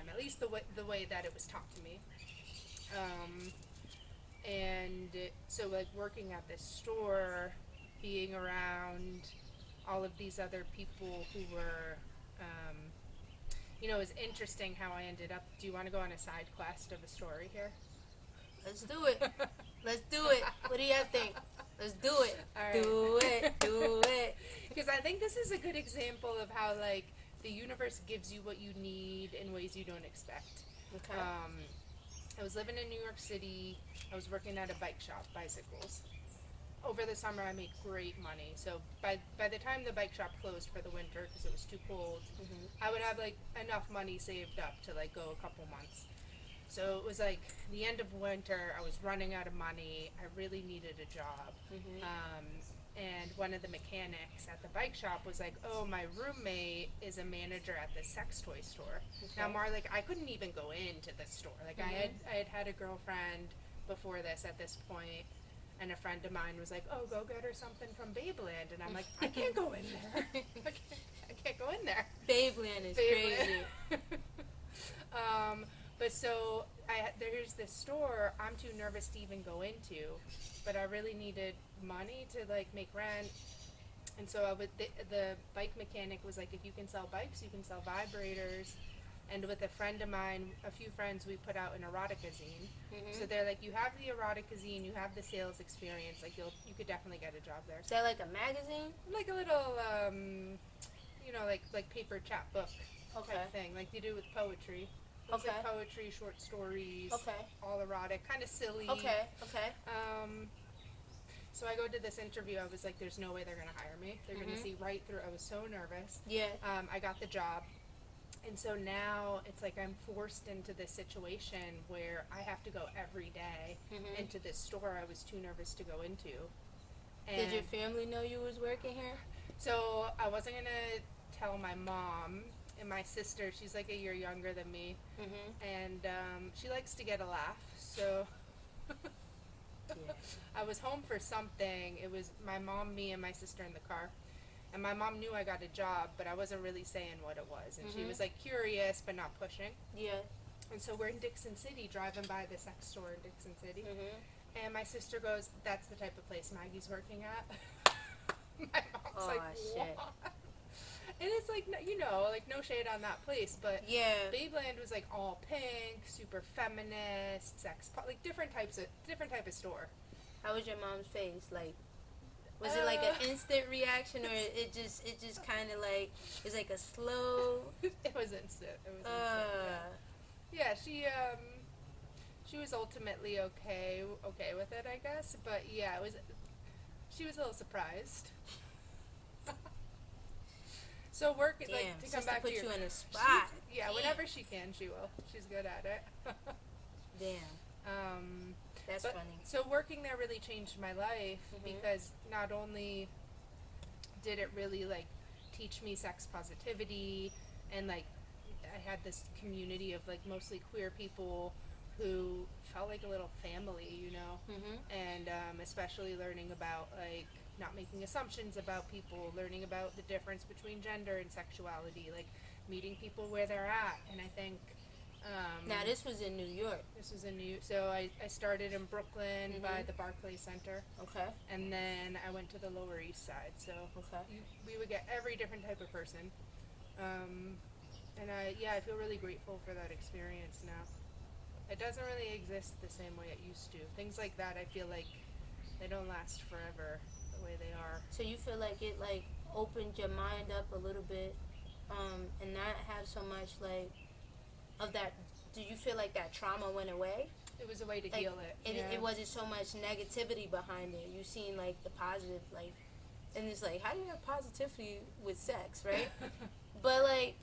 time, at least the way that it was taught to me. And so, like, working at this store, being around all of these other people who were, it was interesting how I ended up. Do you want to go on a side quest of a story here? Let's do it. Let's do it. What do you think? Let's do it. All right. Do it. Do it. Because I think this is a good example of how, like, the universe gives you what you need in ways you don't expect. Okay. I was living in New York City. I was working at a bike shop, bicycles. Over the summer, I made great money. So by the time the bike shop closed for the winter because it was too cold, I would have, like, enough money saved up to, like, go a couple months. So it was like the end of winter. I was running out of money. I really needed a job. And one of the mechanics at the bike shop was like, "Oh, my roommate is a manager at the sex toy store." Okay. Now, Mar, like, I couldn't even go into the store. Like, I had a girlfriend before this at this point, and a friend of mine was like, "Oh, go get her something from Babeland," and I'm like, "I can't go in there. I can't go in there." Babeland is crazy. But so there's this store I'm too nervous to even go into, but I really needed money to, like, make rent. And so the bike mechanic was like, "If you can sell bikes, you can sell vibrators." And with a friend of mine, a few friends, we put out an erotica zine. So they're like, "You have the erotica zine, you have the sales experience, like, you could definitely get a job there." Is that like a magazine? Like a little, like paper chapbook type thing, like you do with poetry. It's like poetry, short stories, all erotic, kind of silly. So I go to this interview. I was like, "There's no way they're going to hire me. They're going to see right through." I was so nervous. Yeah. I got the job. And so now it's like I'm forced into this situation where I have to go every day into this store I was too nervous to go into. And did your family know you was working here? So I wasn't going to tell my mom. And my sister, she's like a year younger than me. And she likes to get a laugh. So I was home for something. It was my mom, me, and my sister in the car. And my mom knew I got a job, but I wasn't really saying what it was. And she was, like, curious, but not pushing. Yeah. And so we're in Dixon City, driving by the sex store in Dixon City. And my sister goes, "That's the type of place Maggie's working at." My mom's like, shit. "What?" And it's like, like, no shade on that place, but Babeland was, like, all pink, super feminist, like different type of store. How was your mom's face? Like, was it like an instant reaction, or it just kind of like, it's like a slow? It was instant. Yeah, she was ultimately okay with it, I guess. But yeah, she was a little surprised. So work, like, to come back put to you in a spot. Whenever she can, she will. She's good at it. Damn. That's funny. So working there really changed my life because not only did it really, like, teach me sex positivity, and, like, I had this community of, like, mostly queer people who felt like a little family, and especially learning about, like, not making assumptions about people, learning about the difference between gender and sexuality, like, meeting people where they're at. And I think now this was in New York. So I started in Brooklyn by the Barclays Center. Okay. And then I went to the Lower East Side. So we would get every different type of person. And I feel really grateful for that experience now. It doesn't really exist the same way it used to. Things like that, I feel like they don't last forever the way they are. So you feel like it, like, opened your mind up a little bit, and not have so much, like, of that. Do you feel like that trauma went away? It was a way to heal it. It wasn't so much negativity behind it. You seen, like, the positive, like, and it's like, how do you have positivity with sex, right? But, like,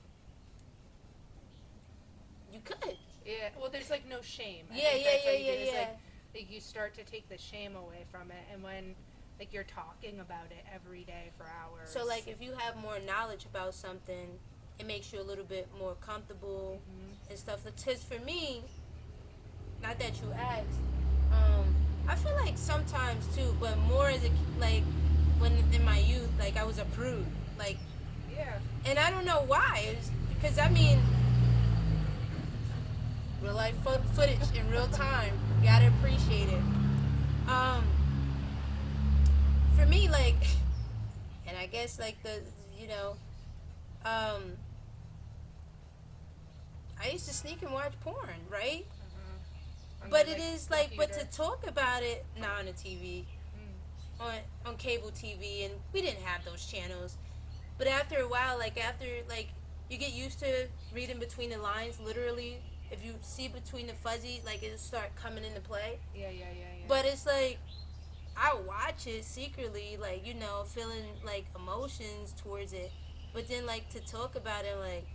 you could. Yeah, well, there's, like, no shame. Like, you start to take the shame away from it, and when, like, you're talking about it every day for hours. So, like, if you have more knowledge about something, it makes you a little bit more comfortable and stuff. Because for me, not that you asked, I feel like sometimes too, but more as like when in my youth, like, I was a prude, like, yeah. And I don't know why. It's because, I mean, life footage in real time. You gotta appreciate it. For me, like, and I guess like you know, um, I used to sneak and watch porn, right? But it is like, but to talk about it, not on the TV, on cable TV, and we didn't have those channels. But after a while, like you get used to reading between the lines. Literally, if you see between the fuzzy, like it'll start coming into play. Yeah. But it's like I watch it secretly, like feeling like emotions towards it. But then like to talk about it, like,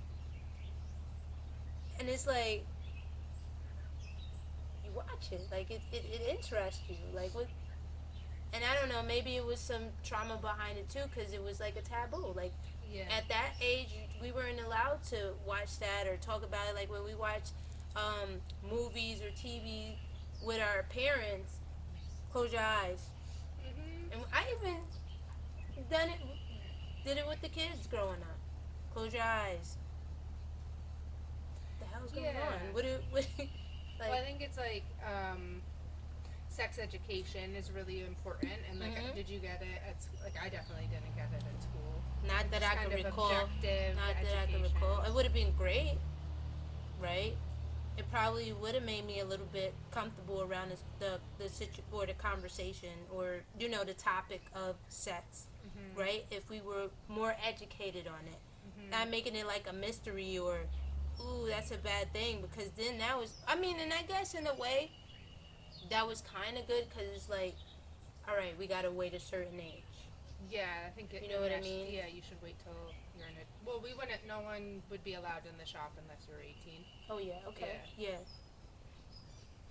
and it's like you watch it, like it interests you, like what. And I don't know, maybe it was some trauma behind it too, because it was like a taboo. Like at that age, we weren't allowed to watch that or talk about it. Like when we watch movies or TV with our parents, close your eyes. And I even did it with the kids growing up. Close your eyes. What the hell's going on? What like, well, I think it's like sex education is really important, and like, did you get it at like I definitely didn't get it at school. Not that I can recall. Not that I can recall. It would have been great, right? It probably would have made me a little bit comfortable around the or the conversation, or the topic of sex, right? If we were more educated on it, not making it like a mystery or, ooh, that's a bad thing, because then that was, I mean, and I guess in a way, that was kind of good, because it's like, all right, we gotta wait a certain age. Yeah, I think it. You know what I mean? Yeah, you should wait till you're in it. Well, we wouldn't. No one would be allowed in the shop unless you're 18. Oh yeah. Okay. Yeah.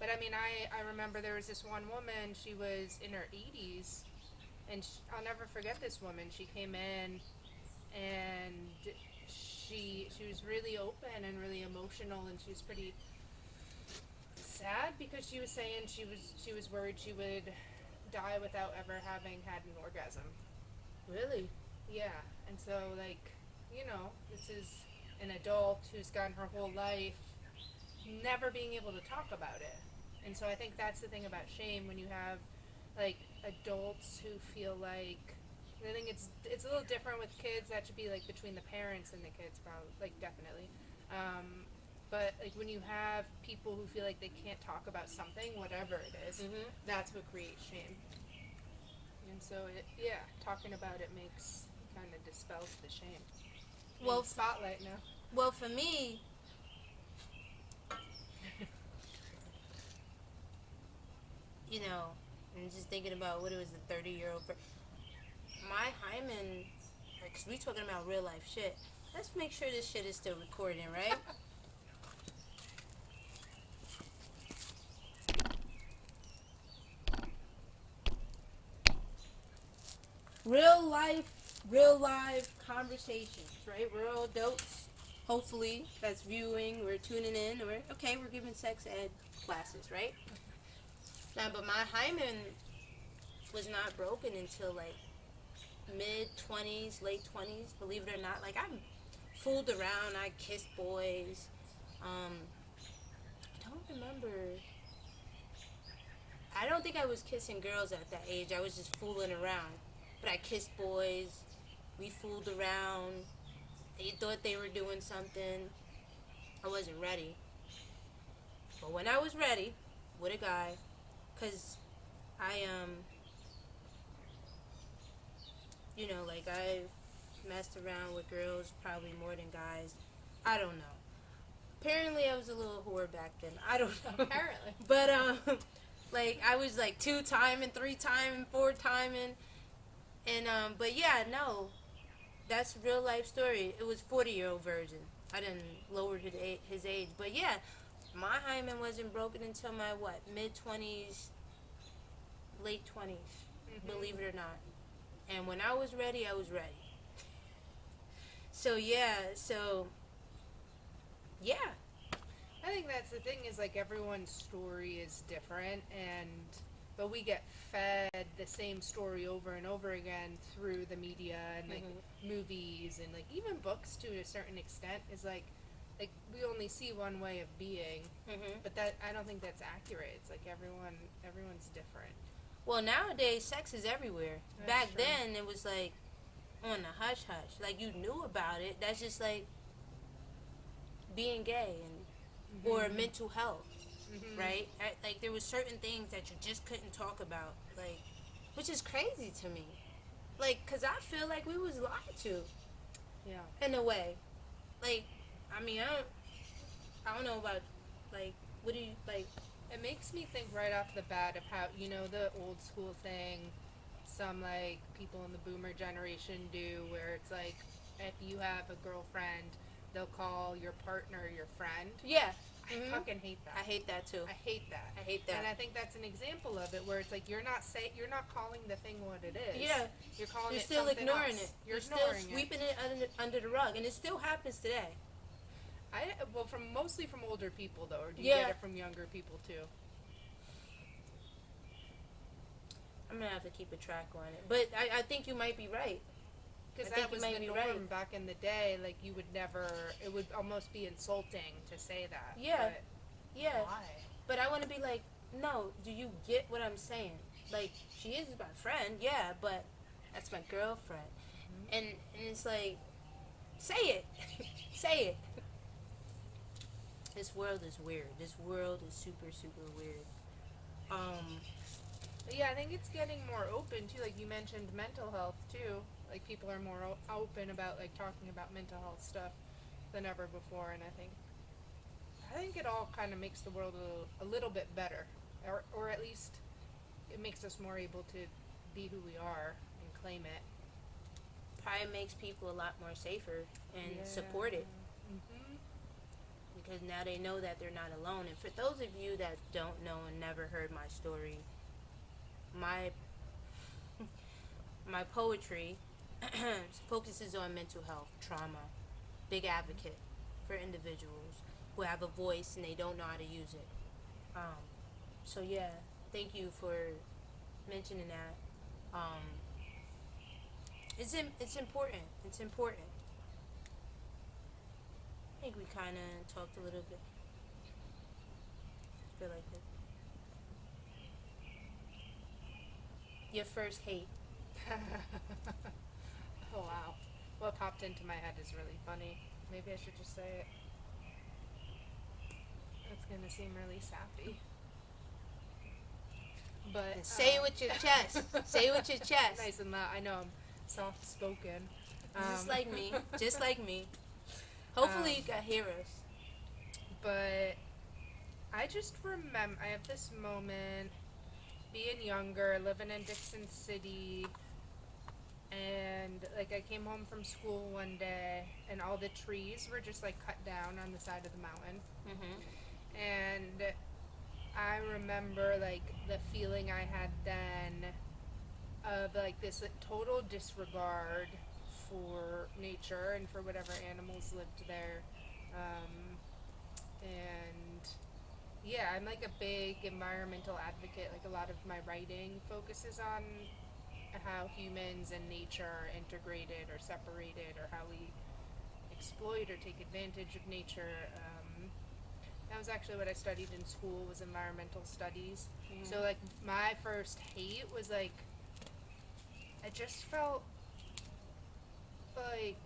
But I mean, I remember there was this one woman. She was in her 80s, and I'll never forget this woman. She came in, and she was really open and really emotional, and she was pretty sad because she was saying she was worried she would die without ever having had an orgasm. Really? Yeah. And so, like, this is an adult who's gone her whole life never being able to talk about it. And so I think that's the thing about shame, when you have like adults who feel like, I think it's a little different with kids. That should be like between the parents and the kids, probably, like, definitely. But like when you have people who feel like they can't talk about something, whatever it is, that's what creates shame. And so talking about it kind of dispels the shame. Well, spotlight now. Well, for me, I'm just thinking about what it was, the 30-year-old. My hymen, because we talking about real life shit. Let's make sure this shit is still recording, right? real life conversations, right? We're all adults, hopefully, that's viewing, we're tuning in, we're giving sex ed classes, right? Now, but my hymen was not broken until like mid-20s, late 20s, believe it or not. Like, I fooled around, I kissed boys. I don't think I was kissing girls at that age. I was just fooling around. But I kissed boys. We fooled around. They thought they were doing something. I wasn't ready. But when I was ready with a guy, because I, I messed around with girls probably more than guys. I don't know. Apparently, I was a little whore back then. I don't know. Apparently. But, I was, 2-timing, 3-timing, 4-timing. And, but yeah, no. That's a real life story. It was 40-year-old virgin. I didn't lower his age. But, yeah, my hymen wasn't broken until my, mid-20s, late 20s. Believe it or not. And when I was ready, I was ready. So, yeah. I think that's the thing, is like everyone's story is different, but we get fed the same story over and over again through the media and like movies and like even books to a certain extent. Is like like we only see one way of being, Mhm. but that I don't think that's accurate. It's like everyone's different. Well, nowadays sex is everywhere. That's Back true. then it was like on the hush hush. Like you knew about it. That's just like being gay and or mental health, right? Like there was certain things that you just couldn't talk about, like, which is crazy to me. Like, cause I feel like we was lied to Yeah. in a way. Like, I mean, I don't know about, like, what do you like? It makes me think right off the bat of how, the old school thing some like people in the boomer generation do, where it's like if you have a girlfriend, they'll call your partner your friend. Yeah. I fucking hate that. I hate that too. I hate that. I hate that. And I think that's an example of it, where it's like you're not calling the thing what it is. Yeah. You're calling You're it still something ignoring else. it. You're still ignoring sweeping it under the rug, and it still happens today. From mostly from older people though, or do you Yeah. get it from younger people too? I'm gonna have to keep a track on it, but I think you might be right. Because I think that was you might the be norm right. back in the day. Like you would never. It would almost be insulting to say that. Yeah. But Yeah. why? But I want to be like, no, do you get what I'm saying? Like, she is my friend, yeah, but that's my girlfriend. And it's like, say it. Say it. This world is weird. This world is super, super weird. But yeah, I think it's getting more open too. Like you mentioned, mental health too. Like people are more open about like talking about mental health stuff than ever before, and I think it all kind of makes the world a little bit better, or at least it makes us more able to be who we are and claim it. Probably makes people a lot more safer and support it. Because now they know that they're not alone. And for those of you that don't know and never heard my story, my poetry focuses on mental health, trauma, big advocate for individuals who have a voice and they don't know how to use it. So yeah, thank you for mentioning that. It's important. It's important. I think we kind of talked a little bit. I feel like it. Your first hate. Oh wow. What popped into my head is really funny. Maybe I should just say it. It's gonna seem really sappy. But Say it with your chest. Say it with your chest. Nice and loud. I know I'm soft spoken. Just like me. Just like me. Hopefully you can hear us. But I just remember, I have this moment being younger, living in Dixon City, and like I came home from school one day and all the trees were just like cut down on the side of the mountain. And I remember like the feeling I had then of like this total disregard for nature and for whatever animals lived there. And yeah, I'm like a big environmental advocate. Like a lot of my writing focuses on how humans and nature are integrated or separated, or how we exploit or take advantage of nature. That was actually what I studied in school, was environmental studies. So like my first hate was like, I just felt like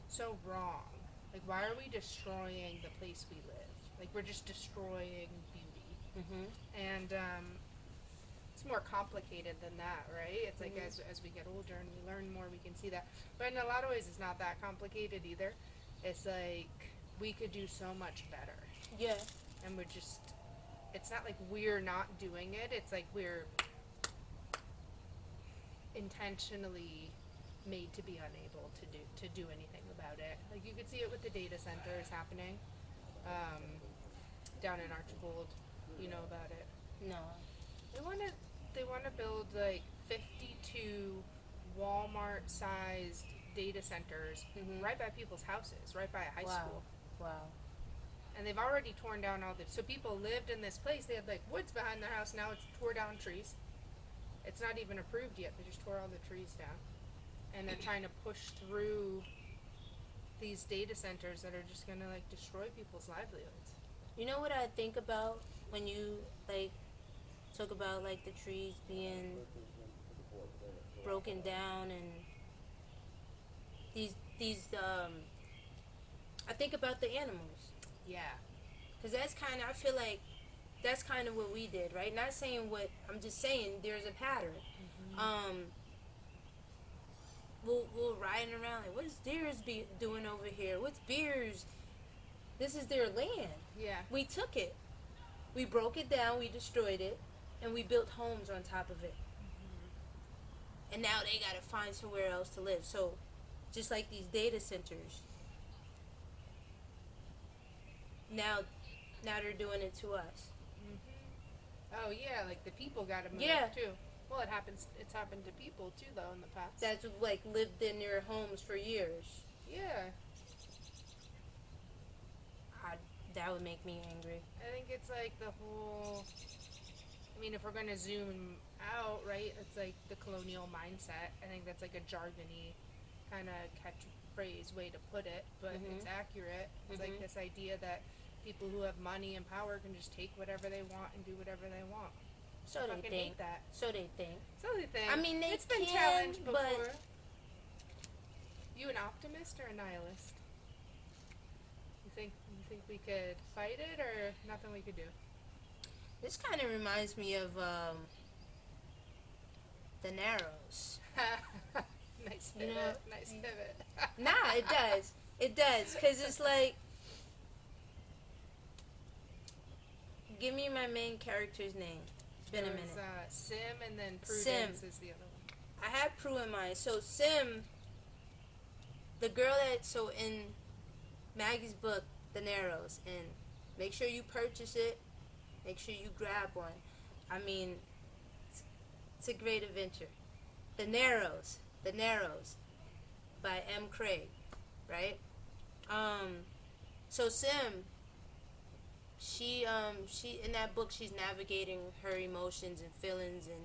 so wrong. Like, why are we destroying the place we live? Like, we're just destroying beauty. And it's more complicated than that, right? It's like as we get older and we learn more, we can see that. But in a lot of ways, it's not that complicated either. It's like we could do so much better. Yeah. And we're just, it's not like we're not doing it. It's like we're intentionally made to be unable to do anything about it. Like you could see it with the data centers happening down in Archibald. You know about it. No. They want to build like 52 Walmart-sized data centers right by people's houses, right by a high school. Wow. And they've already torn down so people lived in this place. They had like woods behind their house. Now it's tore down trees. It's not even approved yet. They just tore all the trees down. And they're trying to push through these data centers that are just gonna like destroy people's livelihoods. You know what I think about when you like talk about like the trees being broken down and these I think about the animals. Yeah. Cuz that's kind of I feel like that's kind of what we did, right? Not saying what I'm just saying there's a pattern. We'll riding around like what's deers be doing over here? What's bears? This is their land. Yeah. We took it. We broke it down, we destroyed it, and we built homes on top of it. And now they got to find somewhere else to live. So, just like these data centers, now they're doing it to us. Oh yeah, like the people gotta move Yeah. too. Well, it's happened to people too though in the past. That's like lived in their homes for years. Yeah. That would make me angry. I think it's like the whole. I mean, if we're gonna zoom out, right? It's like the colonial mindset. I think that's like a jargony kind of catchphrase way to put it, but it's accurate. It's like this idea that people who have money and power can just take whatever they want and do whatever they want. So I they fucking think. hate that. So they think. So they think. I mean, it's been can, challenged before. but You an optimist or a nihilist? You think we could fight it or nothing we could do? this kind of reminds me of the Narrows. Nice You pivot. know, Nice pivot. Nah, it does. It does, because it's like, give me my main character's name. It's been a minute. Sim and then Prudence Sim. is the other one. I had Prue in mind. So Sim, the girl so in Maggie's book, The Narrows, and make sure you purchase it. Make sure you grab one. I mean, it's a great adventure. The Narrows by m.craig, right? So Sim, she in that book she's navigating her emotions and feelings and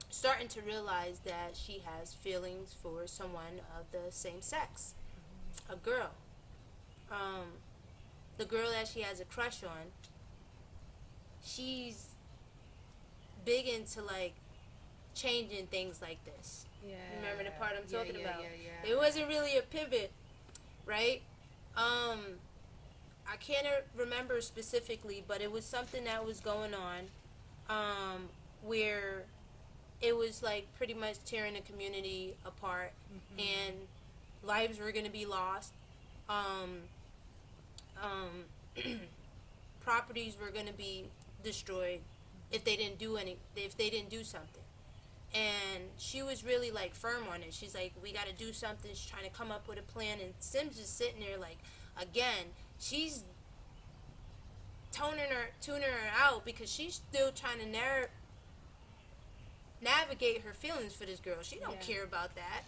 starting to realize that she has feelings for someone of the same sex, a girl. The girl that she has a crush on, she's big into like changing things like this. Yeah. Remember the part I'm talking about? Yeah. It wasn't really a pivot, right? I can't remember specifically, but it was something that was going on where it was like pretty much tearing the community apart and lives were going to be lost. Properties were going to be destroyed if they didn't do something. And she was really like firm on it. She's like, we got to do something. She's trying to come up with a plan, and Sim's just sitting there like, again, she's tuning her out because she's still trying to navigate her feelings for this girl. She don't care about that.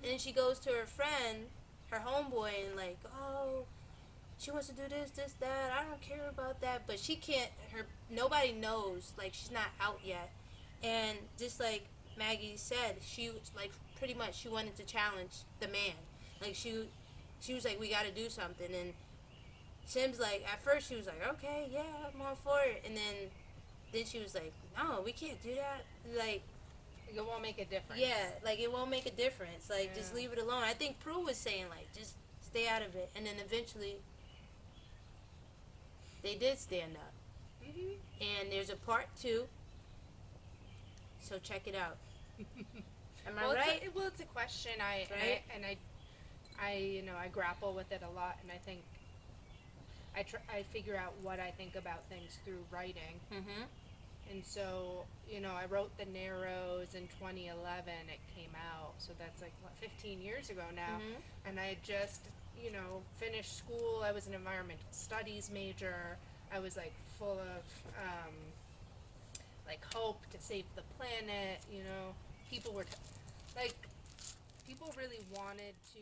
And then she goes to her friend, her homeboy, and like, oh, she wants to do this, that. I don't care about that. But she can't, nobody knows, like, she's not out yet. And just like Maggie said, she was like, pretty much, she wanted to challenge the man. Like, she was like, we got to do something. And Sim's like, at first she was like, okay, yeah, I'm all for it. And then she was like, no, we can't do that. Like, it won't make a difference. yeah, like, it won't make a difference. Like, just leave it alone. I think Prue was saying, like, just stay out of it. And then eventually, they did stand up. And there's a part 2. So check it out. Am I right? It's a question I grapple with it a lot, and I think I figure out what I think about things through writing. And so, I wrote The Narrows in 2011. It came out, so that's like 15 years ago now. And I just finished school. I was an environmental studies major. I was like full of like hope to save the planet. People were people really wanted to